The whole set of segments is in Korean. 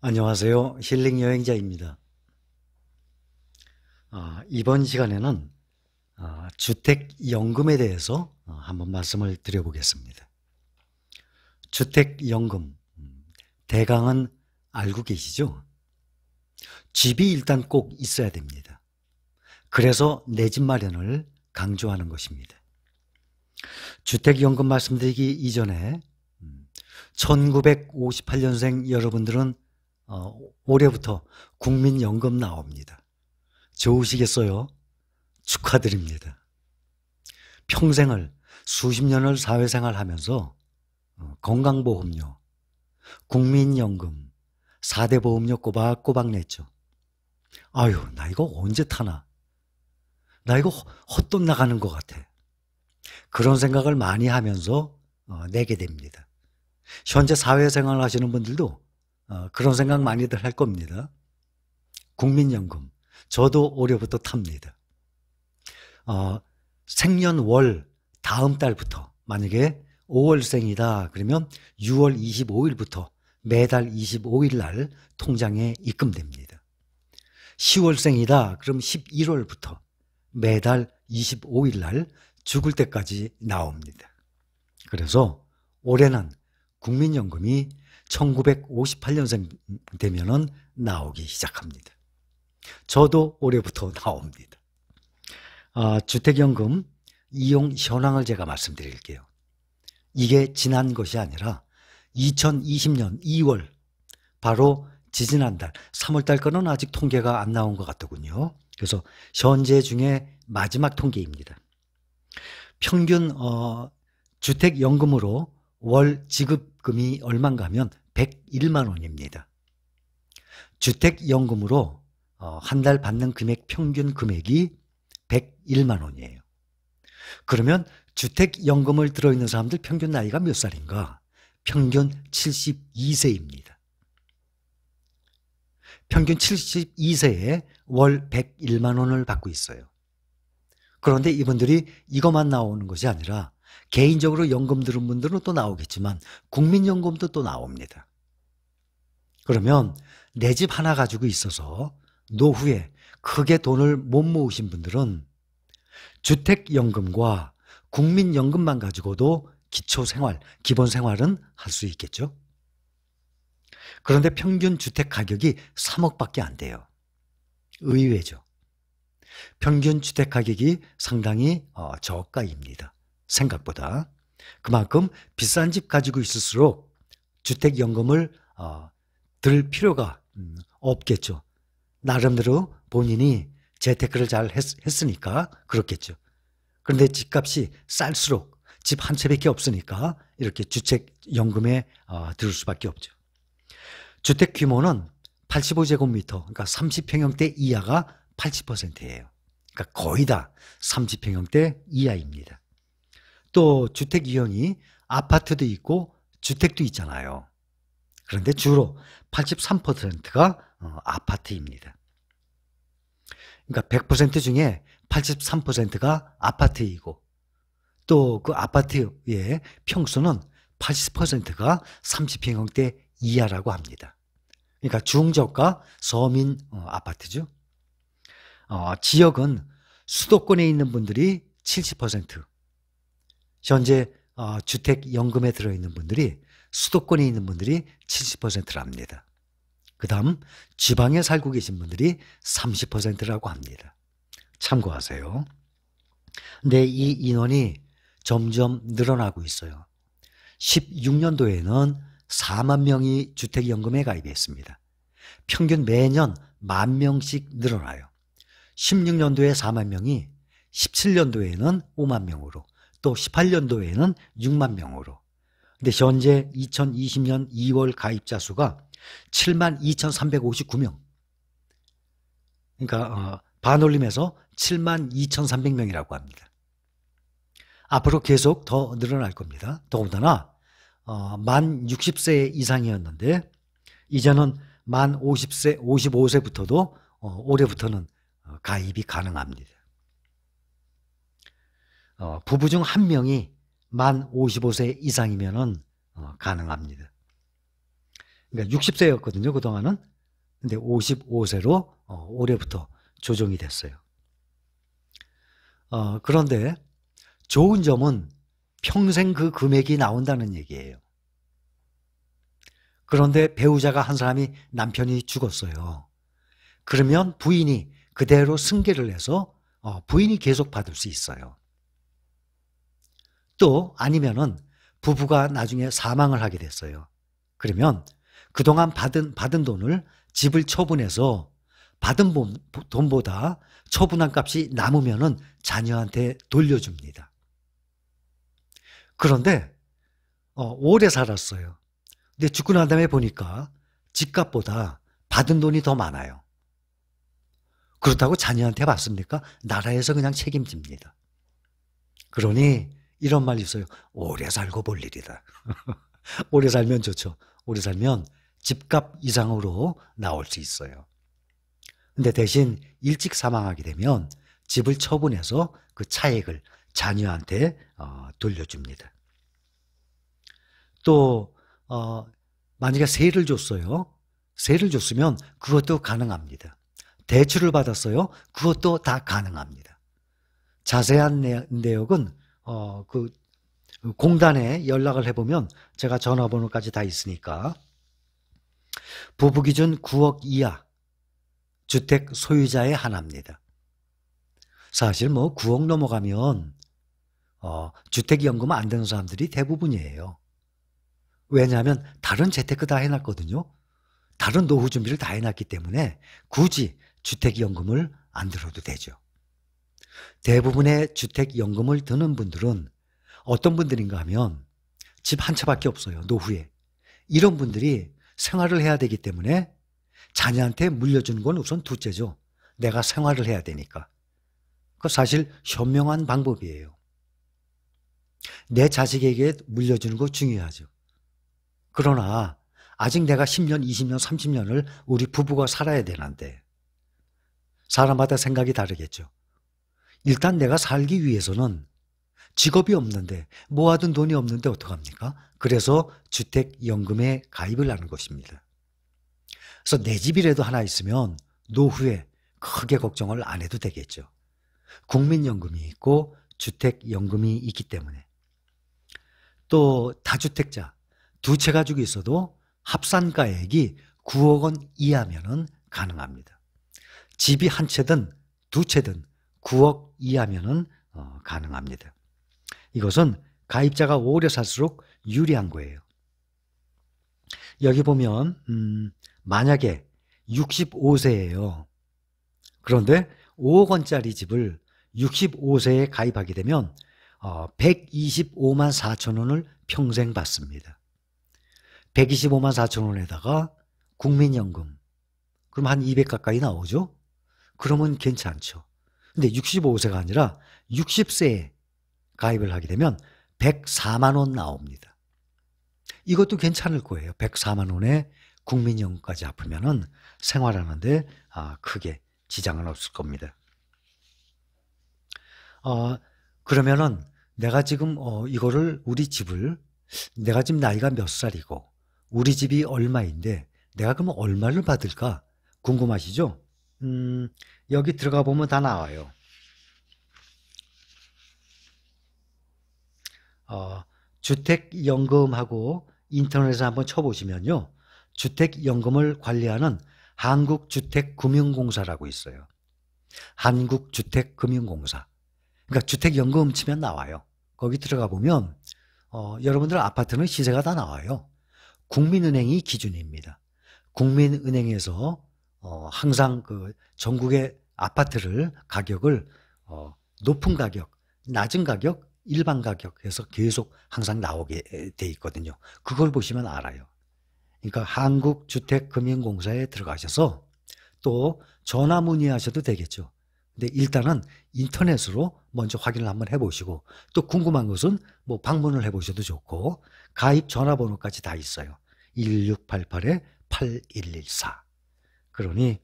안녕하세요. 힐링 여행자입니다. 이번 시간에는 주택연금에 대해서 한번 말씀을 드려보겠습니다. 주택연금, 대강은 알고 계시죠? 집이 일단 꼭 있어야 됩니다. 그래서 내 집 마련을 강조하는 것입니다. 주택연금 말씀드리기 이전에 1958년생 여러분들은 올해부터 국민연금 나옵니다. 좋으시겠어요? 축하드립니다. 평생을 수십 년을 사회생활 하면서 건강보험료, 국민연금, 4대 보험료 꼬박꼬박 냈죠. 아유, 나 이거 언제 타나? 나 이거 헛돈 나가는 것 같아. 그런 생각을 많이 하면서 내게 됩니다. 현재 사회생활 하시는 분들도 그런 생각 많이들 할 겁니다. 국민연금, 저도 올해부터 탑니다. 생년월 다음 달부터, 만약에 5월생이다 그러면 6월 25일부터 매달 25일 날 통장에 입금됩니다. 10월생이다 그럼 11월부터 매달 25일 날 죽을 때까지 나옵니다. 그래서 올해는 국민연금이 1958년생 되면은 나오기 시작합니다. 저도 올해부터 나옵니다. 주택연금 이용 현황을 제가 말씀드릴게요. 이게 지난 것이 아니라 2020년 2월, 바로 지지난달 3월달 거는 아직 통계가 안 나온 것 같더군요. 그래서 현재 중에 마지막 통계입니다. 평균 주택연금으로 월 지급금이 얼마인가 하면 101만 원입니다. 주택연금으로 한 달 받는 금액, 평균 금액이 101만 원이에요. 그러면 주택연금을 들어있는 사람들 평균 나이가 몇 살인가? 평균 72세입니다. 평균 72세에 월 101만 원을 받고 있어요. 그런데 이분들이 이것만 나오는 것이 아니라 개인적으로 연금 들은 분들은 또 나오겠지만 국민연금도 또 나옵니다. 그러면 내 집 하나 가지고 있어서 노후에 크게 돈을 못 모으신 분들은 주택연금과 국민연금만 가지고도 기초생활, 기본생활은 할 수 있겠죠. 그런데 평균 주택 가격이 3억밖에 안 돼요. 의외죠. 평균 주택 가격이 상당히 저가입니다. 생각보다. 그만큼 비싼 집 가지고 있을수록 주택연금을 들 필요가 없겠죠. 나름대로 본인이 재테크를 잘 했으니까 그렇겠죠. 그런데 집값이 쌀수록 집 한 채밖에 없으니까 이렇게 주택연금에 들을 수밖에 없죠. 주택 규모는 85제곱미터, 그러니까 30평형대 이하가 80%예요. 그러니까 거의 다 30평형대 이하입니다. 또 주택 유형이 아파트도 있고 주택도 있잖아요. 그런데 주로 83%가 아파트입니다. 그러니까 100% 중에 83%가 아파트이고, 또 그 아파트의 평수는 80%가 30평형대 이하라고 합니다. 그러니까 중저가 서민 아파트죠. 지역은 수도권에 있는 분들이 70%, 현재 주택연금에 들어있는 분들이 수도권에 있는 분들이 70%랍니다. 그 다음 지방에 살고 계신 분들이 30%라고 합니다. 참고하세요. 근데 이 인원이 점점 늘어나고 있어요. 16년도에는 4만 명이 주택연금에 가입했습니다. 평균 매년 10,000명씩 늘어나요. 16년도에 4만 명이 17년도에는 5만 명으로, 또 18년도에는 6만 명으로. 근데 현재 2020년 2월 가입자 수가 72,359명. 그러니까 반올림해서 72,300명이라고 합니다. 앞으로 계속 더 늘어날 겁니다. 더군다나 만 60세 이상이었는데 이제는 만 50세, 55세부터도 올해부터는 가입이 가능합니다. 부부 중 한 명이 만 55세 이상이면은 가능합니다. 그러니까 60세였거든요, 그동안은. 근데 55세로 올해부터 조정이 됐어요. 그런데 좋은 점은 평생 그 금액이 나온다는 얘기예요. 그런데 배우자가 한 사람이 남편이 죽었어요. 그러면 부인이 그대로 승계를 해서 부인이 계속 받을 수 있어요. 또 아니면은 부부가 나중에 사망을 하게 됐어요. 그러면 그동안 받은 돈을 집을 처분해서 받은 돈보다 처분한 값이 남으면은 자녀한테 돌려줍니다. 그런데 오래 살았어요. 근데 죽고 난 다음에 보니까 집값보다 받은 돈이 더 많아요. 그렇다고 자녀한테 받습니까? 나라에서 그냥 책임집니다. 그러니 이런 말이 있어요. 오래 살고 볼 일이다. 오래 살면 좋죠. 오래 살면 집값 이상으로 나올 수 있어요. 근데 대신 일찍 사망하게 되면 집을 처분해서 그 차액을 자녀한테 돌려줍니다. 또 만약에 세를 줬어요. 세를 줬으면 그것도 가능합니다. 대출을 받았어요. 그것도 다 가능합니다. 자세한 내역은 그 공단에 연락을 해보면 제가 전화번호까지 다 있으니까. 부부 기준 9억 이하 주택 소유자의 하나입니다. 사실 뭐 9억 넘어가면 주택연금 안 되는 사람들이 대부분이에요. 왜냐하면 다른 재테크 다 해놨거든요. 다른 노후 준비를 다 해놨기 때문에 굳이 주택연금을 안 들어도 되죠. 대부분의 주택연금을 드는 분들은 어떤 분들인가 하면 집 한 채밖에 없어요. 노후에. 이런 분들이 생활을 해야 되기 때문에 자녀한테 물려주는 건 우선 둘째죠. 내가 생활을 해야 되니까. 그 사실 현명한 방법이에요. 내 자식에게 물려주는 거 중요하죠. 그러나 아직 내가 10년, 20년, 30년을 우리 부부가 살아야 되는데 사람마다 생각이 다르겠죠. 일단 내가 살기 위해서는 직업이 없는데 모아둔 돈이 없는데 어떡합니까? 그래서 주택연금에 가입을 하는 것입니다. 그래서 내 집이라도 하나 있으면 노후에 크게 걱정을 안 해도 되겠죠. 국민연금이 있고 주택연금이 있기 때문에. 또 다주택자 두 채 가지고 있어도 합산가액이 9억 원 이하면은 가능합니다. 집이 한 채든 두 채든 9억 이하면은 가능합니다. 이것은 가입자가 오래 살수록 유리한 거예요. 여기 보면 만약에 65세예요. 그런데 5억 원짜리 집을 65세에 가입하게 되면 125만 4천 원을 평생 받습니다. 125만 4천 원에다가 국민연금 그럼 한 200 가까이 나오죠? 그러면 괜찮죠. 근데 65세가 아니라 60세에 가입을 하게 되면 104만 원 나옵니다. 이것도 괜찮을 거예요. 104만 원에 국민연금까지 합하면은 생활하는데 크게 지장은 없을 겁니다. 그러면은 내가 지금 이거를 우리 집을 내가 지금 나이가 몇 살이고 우리 집이 얼마인데 내가 그러면 얼마를 받을까 궁금하시죠? 여기 들어가 보면 다 나와요. 주택연금하고 인터넷에 한번 쳐보시면요. 주택연금을 관리하는 한국주택금융공사라고 있어요. 한국주택금융공사. 그러니까 주택연금 치면 나와요. 거기 들어가 보면 여러분들 아파트는 시세가 다 나와요. 국민은행이 기준입니다. 국민은행에서 항상 그 전국의 아파트를 가격을 높은 가격, 낮은 가격, 일반 가격에서 계속 항상 나오게 돼 있거든요. 그걸 보시면 알아요. 그러니까 한국주택금융공사에 들어가셔서 또 전화 문의하셔도 되겠죠. 근데 일단은 인터넷으로 먼저 확인을 한번 해보시고 또 궁금한 것은 뭐 방문을 해보셔도 좋고 가입 전화번호까지 다 있어요. 1688-8114. 그러니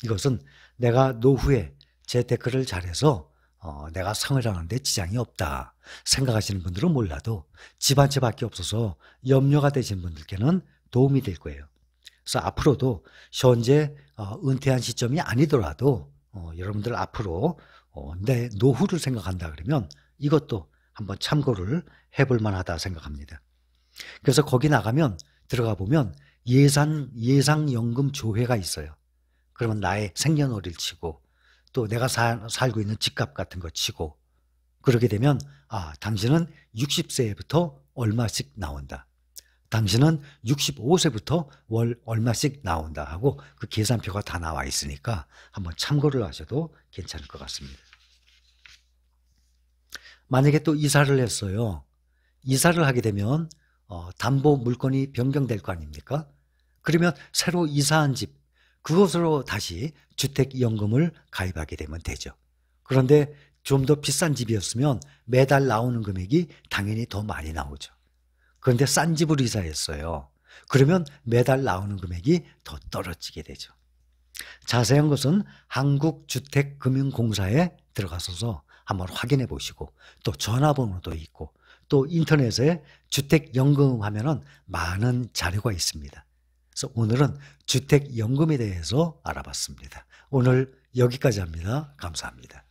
이것은 내가 노후에 재테크를 잘해서 내가 생활하는데 지장이 없다 생각하시는 분들은 몰라도 집 한 채밖에 없어서 염려가 되시는 분들께는 도움이 될 거예요. 그래서 앞으로도 현재 은퇴한 시점이 아니더라도 여러분들 앞으로 내 노후를 생각한다 그러면 이것도 한번 참고를 해볼 만하다 생각합니다. 그래서 거기 나가면 들어가 보면 예상연금 조회가 있어요. 그러면 나의 생년월일 치고 또 내가 살고 있는 집값 같은 거 치고 그러게 되면 당신은 60세부터 얼마씩 나온다. 당신은 65세부터 월 얼마씩 나온다 하고 그 계산표가 다 나와 있으니까 한번 참고를 하셔도 괜찮을 것 같습니다. 만약에 또 이사를 했어요. 이사를 하게 되면 담보 물건이 변경될 거 아닙니까? 그러면 새로 이사한 집, 그것으로 다시 주택연금을 가입하게 되면 되죠. 그런데 좀 더 비싼 집이었으면 매달 나오는 금액이 당연히 더 많이 나오죠. 그런데 싼 집으로 이사했어요. 그러면 매달 나오는 금액이 더 떨어지게 되죠. 자세한 것은 한국주택금융공사에 들어가셔서 한번 확인해 보시고 또 전화번호도 있고 또 인터넷에 주택연금 하면은 많은 자료가 있습니다. 그래서 오늘은 주택연금에 대해서 알아봤습니다. 오늘 여기까지 합니다. 감사합니다.